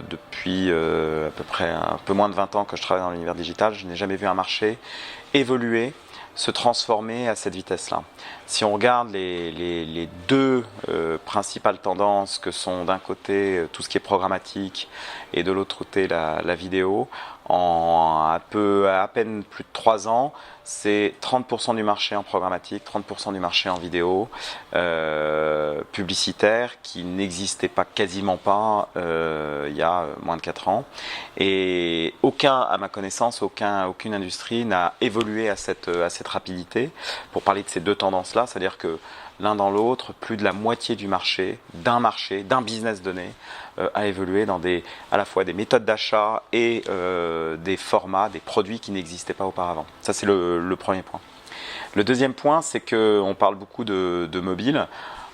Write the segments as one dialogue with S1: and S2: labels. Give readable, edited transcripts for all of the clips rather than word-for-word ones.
S1: Depuis à peu près un peu moins de 20 ans que je travaille dans l'univers digital, je n'ai jamais vu un marché évoluer, se transformer à cette vitesse-là. Si on regarde les deux principales tendances que sont d'un côté tout ce qui est programmatique et de l'autre côté la vidéo, en à peine plus de 3 ans, c'est 30% du marché en programmatique, 30% du marché en vidéo publicitaire qui n'existait pas quasiment pas il y a moins de 4 ans. Et à ma connaissance, aucune industrie n'a évolué à cette rapidité. Pour parler de ces deux tendances-là, c'est-à-dire que l'un dans l'autre, plus de la moitié du marché, d'un business donné, a évolué dans à la fois des méthodes d'achat et des formats, des produits qui n'existaient pas auparavant. Ça, c'est le premier point. Le deuxième point, c'est qu'on parle beaucoup de mobile.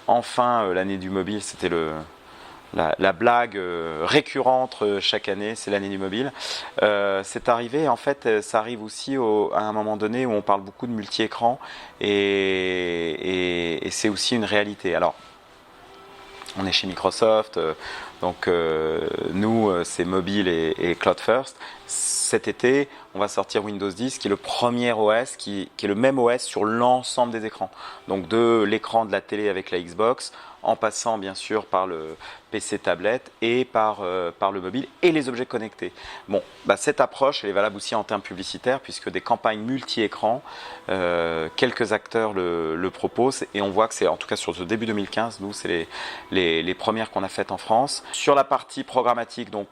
S1: Enfin, l'année du mobile, c'était la blague récurrente chaque année, c'est l'année du mobile. C'est arrivé, en fait, ça arrive aussi à un moment donné où on parle beaucoup de multi-écran et c'est aussi une réalité. Alors, on est chez Microsoft, donc nous, c'est mobile et cloud first. Cet été, on va sortir Windows 10, qui est le premier OS, qui est le même OS sur l'ensemble des écrans. Donc de l'écran de la télé avec la Xbox, en passant bien sûr par le PC tablette et par le mobile et les objets connectés. Bon, cette approche elle est valable aussi en termes publicitaires puisque des campagnes multi-écrans, quelques acteurs le proposent et on voit que c'est en tout cas sur ce début 2015, nous c'est les premières qu'on a faites en France. Sur la partie programmatique, donc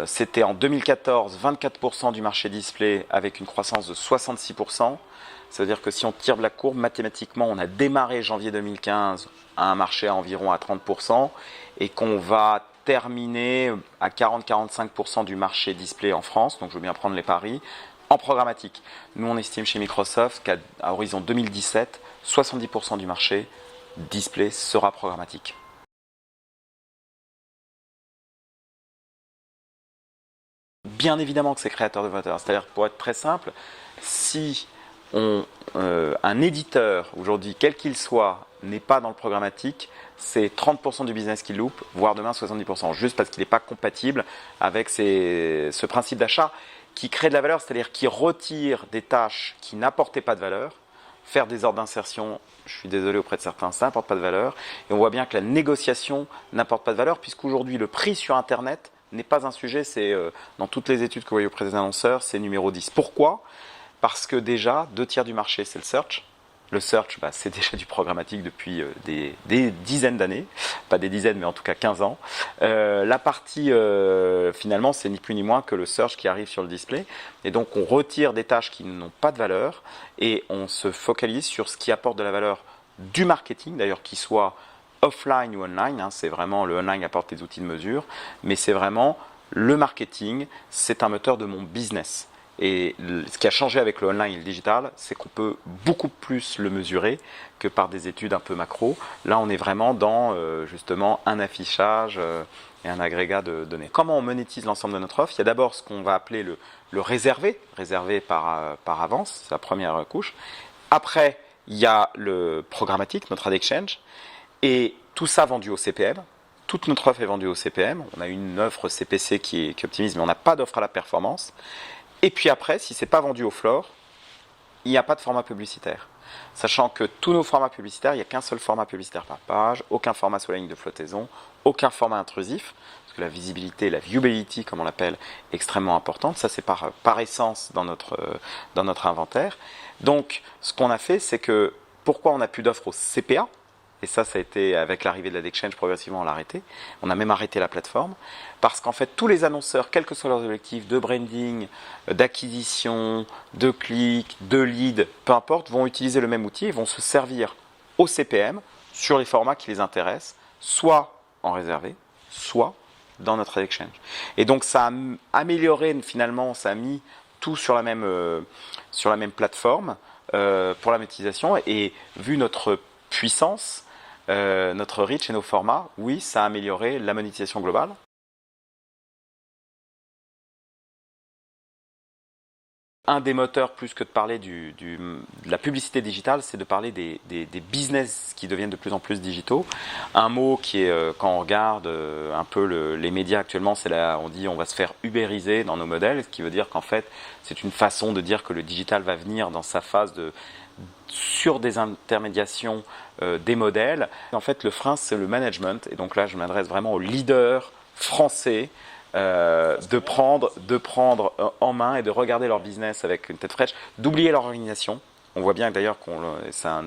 S1: c'était en 2014 24% du marché display avec une croissance de 66%. C'est-à-dire que si on tire de la courbe, mathématiquement, on a démarré janvier 2015 à un marché à environ à 30% et qu'on va terminer à 40-45% du marché display en France, donc je veux bien prendre les paris, en programmatique. Nous, on estime chez Microsoft qu'à horizon 2017, 70% du marché display sera programmatique. Bien évidemment que c'est créateur de valeur. C'est-à-dire, pour être très simple, si un éditeur, aujourd'hui, quel qu'il soit, n'est pas dans le programmatique, c'est 30% du business qui loupe, voire demain 70%, juste parce qu'il n'est pas compatible avec ce principe d'achat qui crée de la valeur, c'est-à-dire qui retire des tâches qui n'apportaient pas de valeur. Faire des ordres d'insertion, je suis désolé auprès de certains, ça n'apporte pas de valeur. Et on voit bien que la négociation n'apporte pas de valeur, puisqu'aujourd'hui, le prix sur Internet n'est pas un sujet, c'est dans toutes les études que vous voyez auprès des annonceurs, c'est numéro 10. Pourquoi ? Parce que déjà, 2/3 du marché, c'est le search. Le search, c'est déjà du programmatique depuis des dizaines d'années. Pas des dizaines, mais en tout cas 15 ans. La partie, finalement, c'est ni plus ni moins que le search qui arrive sur le display. Et donc, on retire des tâches qui n'ont pas de valeur et on se focalise sur ce qui apporte de la valeur du marketing, d'ailleurs, qu'il soit offline ou online. C'est vraiment, le online apporte des outils de mesure, mais c'est vraiment le marketing, c'est un moteur de mon business. Et ce qui a changé avec le online et le digital, c'est qu'on peut beaucoup plus le mesurer que par des études un peu macro. Là, on est vraiment dans justement un affichage et un agrégat de données. Comment on monétise l'ensemble de notre offre ? Il y a d'abord ce qu'on va appeler le réservé par avance, c'est la première couche. Après, il y a le programmatique, notre ad exchange, et tout ça vendu au CPM. Toute notre offre est vendue au CPM. On a une offre CPC qui optimise, mais on n'a pas d'offre à la performance. Et puis après, si ce n'est pas vendu au floor, il n'y a pas de format publicitaire. Sachant que tous nos formats publicitaires, il n'y a qu'un seul format publicitaire par page, aucun format sous la ligne de flottaison, aucun format intrusif, parce que la visibilité, la viewability, comme on l'appelle, est extrêmement importante. Ça, c'est par essence dans notre inventaire. Donc, ce qu'on a fait, c'est que pourquoi on n'a plus d'offres au CPA ? Et ça a été, avec l'arrivée de l'AdExchange, progressivement, on l'a arrêté. On a même arrêté la plateforme. Parce qu'en fait, tous les annonceurs, quels que soient leurs objectifs de branding, d'acquisition, de clics, de leads, peu importe, vont utiliser le même outil et vont se servir au CPM sur les formats qui les intéressent, soit en réservé, soit dans notre AdExchange. Et donc, ça a amélioré, finalement, ça a mis tout sur la même plateforme pour la monétisation. Et vu notre puissance, notre reach et nos formats, oui, ça a amélioré la monétisation globale. Un des moteurs, plus que de parler de la publicité digitale, c'est de parler des business qui deviennent de plus en plus digitaux. Un mot qui est, quand on regarde un peu les médias actuellement, c'est là, on dit on va se faire ubériser dans nos modèles, ce qui veut dire qu'en fait, c'est une façon de dire que le digital va venir dans sa phase de sur des intermédiations des modèles. En fait, le frein, c'est le management. Et donc là, je m'adresse vraiment aux leaders français de prendre en main et de regarder leur business avec une tête fraîche, d'oublier leur organisation. On voit bien d'ailleurs c'est un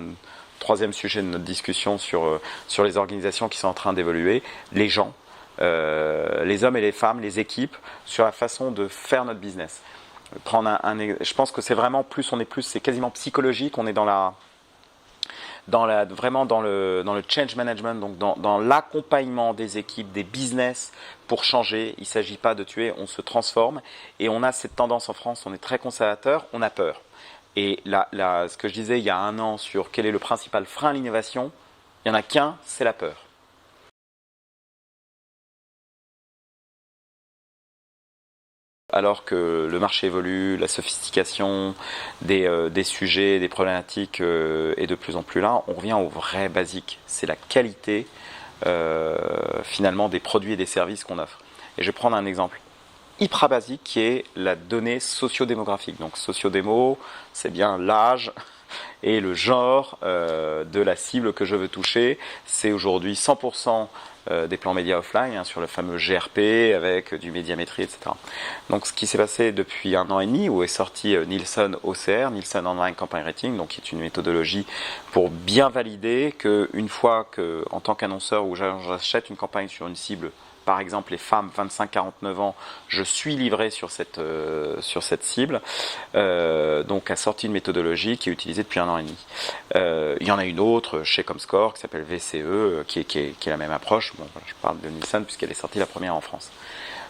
S1: troisième sujet de notre discussion sur les organisations qui sont en train d'évoluer, les gens, les hommes et les femmes, les équipes, sur la façon de faire notre business. Je pense que c'est vraiment c'est quasiment psychologique, on est vraiment dans le change management, donc dans l'accompagnement des équipes, des business pour changer. Il ne s'agit pas de tuer, on se transforme. Et on a cette tendance en France, on est très conservateur, on a peur. Et ce que je disais il y a un an sur quel est le principal frein à l'innovation, il n'y en a qu'un, c'est la peur. Alors que le marché évolue, la sophistication des sujets, des problématiques est de plus en plus là, on revient au vrai basique, c'est la qualité finalement des produits et des services qu'on offre. Et je vais prendre un exemple hyper basique qui est la donnée sociodémographique. Donc sociodémo, c'est bien l'âge et le genre de la cible que je veux toucher. C'est aujourd'hui 100% des plans médias offline, sur le fameux GRP avec du médiamétrie, etc. Donc ce qui s'est passé depuis 1 an et demi, où est sorti Nielsen OCR, Nielsen Online Campaign Rating, donc qui est une méthodologie pour bien valider qu'une fois que, en tant qu'annonceur, où j'achète une campagne sur une cible, par exemple les femmes 25-49 ans, je suis livré sur cette cible, donc a sorti une méthodologie qui est utilisée depuis 1 an et demi. Il y en a une autre chez Comscore qui s'appelle VCE, qui est la même approche. Bon, voilà, je parle de Nielsen puisqu'elle est sortie la première en France.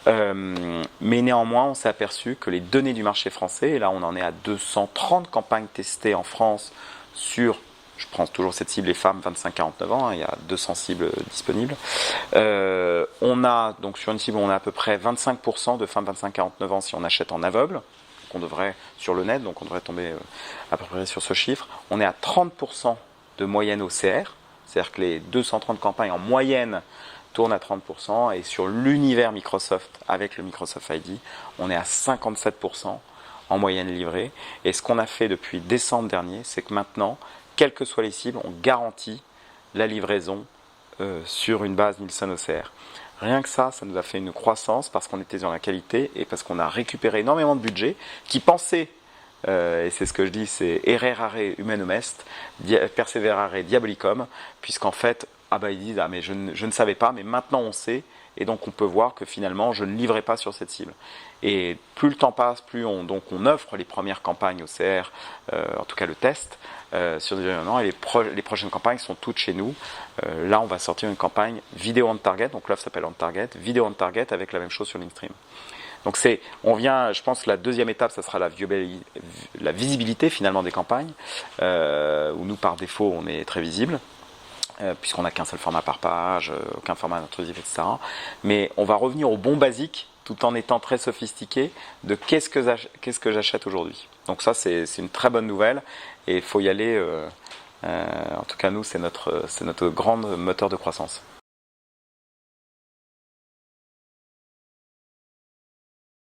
S1: Mais néanmoins, on s'est aperçu que les données du marché français, et là on en est à 230 campagnes testées en France sur, je prends toujours cette cible, les femmes 25-49 ans, il y a 200 cibles disponibles. On a, donc sur une cible, on a à peu près 25% de femmes 25-49 ans si on achète en aveugle. Donc on devrait, sur le net, donc on devrait tomber à peu près sur ce chiffre. On est à 30% de moyenne OCR, c'est-à-dire que les 230 campagnes en moyenne tournent à 30%, et sur l'univers Microsoft, avec le Microsoft ID, on est à 57% en moyenne livrée. Et ce qu'on a fait depuis décembre dernier, c'est que maintenant, quelles que soient les cibles, on garantit la livraison sur une base Nielsen OCR. Rien que ça nous a fait une croissance parce qu'on était dans la qualité et parce qu'on a récupéré énormément de budget qui pensait, et c'est ce que je dis, c'est errare humanum est, perseverare diabolicum, puisqu'en fait, ils disent, mais je ne savais pas, mais maintenant on sait, et donc on peut voir que finalement je ne livrais pas sur cette cible. Et plus le temps passe, plus on offre les premières campagnes OCR, en tout cas le test, sur des événements, et les prochaines campagnes sont toutes chez nous. Là on va sortir une campagne vidéo on target, donc l'offre s'appelle on target, vidéo on target avec la même chose sur LinkedIn. Donc je pense que la deuxième étape, ça sera la visibilité finalement des campagnes, où nous par défaut on est très visible. Puisqu'on n'a qu'un seul format par page, aucun format intrusif, etc. Mais on va revenir au bon basique, tout en étant très sophistiqué, de qu'est-ce que j'achète aujourd'hui. Donc ça, c'est une très bonne nouvelle, et il faut y aller. En tout cas, nous, c'est notre grand moteur de croissance.